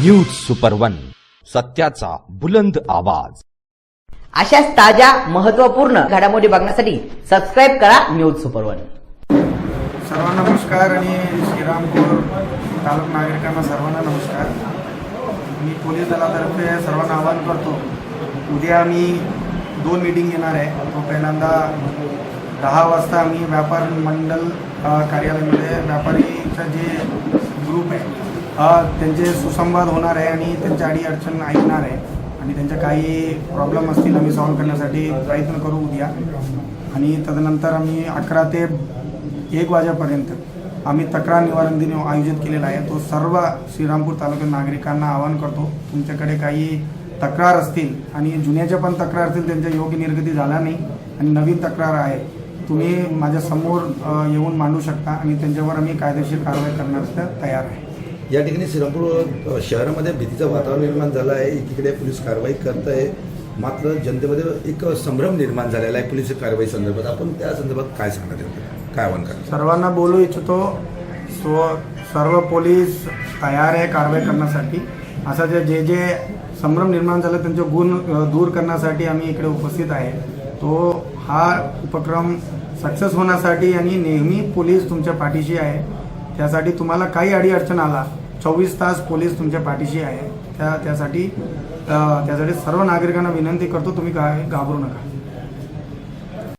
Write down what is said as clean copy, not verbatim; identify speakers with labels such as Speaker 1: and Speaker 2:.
Speaker 1: News super one, सत्याचा बुलंद आवाज।
Speaker 2: अशाच ताज्या महत्त्वपूर्ण घडामोडी बघण्यासाठी सबस्क्राइब करा न्यूज सुपर वन।
Speaker 3: सर्वांना नमस्कार आणि श्रीरामपूर तालुका नागरिकांना सर्वांना नमस्कार। मी पोलीस दलातर्फे सर्वांना आवाहन करतो, उद्या आम्ही 2 मीटिंग घेणार आहे। तो पहिल्यांदा 10 वाजता आम्ही व्यापार मंडल कार्यालयामध्ये व्यापारीचा जे ग्रुप आहे त्यांचे सुसंवाद होणार आहे आणि त्यांच्या अडीअडचण ऐकणार आहे आणि त्यांच्या काही प्रॉब्लेम असतील आम्ही सॉल्व्ह करण्यासाठी प्रयत्न करू उद्या। आणि तदनंतर आम्ही 11 ते 1 वाजेपर्यंत आम्ही तक्रार निवारण दिन आयोजित केलेला आहे। तो सर्व श्रीरामपूर तालुक्यात नागरिकांना आवाहन करतो, तुमच्याकडे काही तक्रार असतील आणि जुन्याच्या पण तक्रार असतील त्यांच्या योग्य निर्गती झाला नाही आणि नवीन तक्रार आहे, तुम्ही माझ्यासमोर येऊन मांडू शकता आणि त्यांच्यावर आम्ही कायदेशीर कारवाई करण्यास तयार आहे।
Speaker 4: या ठिकाणी श्रीरामपूर शहरामध्ये भीतीचं वातावरण निर्माण झालं आहे। एकीकडे पोलीस कारवाई करत आहे, मात्र जनतेमध्ये एक संभ्रम निर्माण झालेला आहे पोलीस कारवाई संदर्भात। आपण त्या संदर्भात काय सांगणार आहोत, काय आव्हान करणार?
Speaker 3: सर्वांना बोलू इच्छितो, सर्व पोलीस तयार आहे कारवाई करण्यासाठी। असा जे संभ्रम निर्माण झाला त्यांचे गुण दूर करण्यासाठी आम्ही इकडे उपस्थित आहे। तो हा उपक्रम सक्सेस होण्यासाठी आणि नेहमी पोलीस तुमच्या पाठीशी आहे, त्यासाठी तुम्हाला काही अडीअडचण आला 24 तास पोलीस तुमच्या पाठीशी आहे। त्यासाठी सर्व नागरिकांना विनंती करतो, तुम्ही घाबरू नका।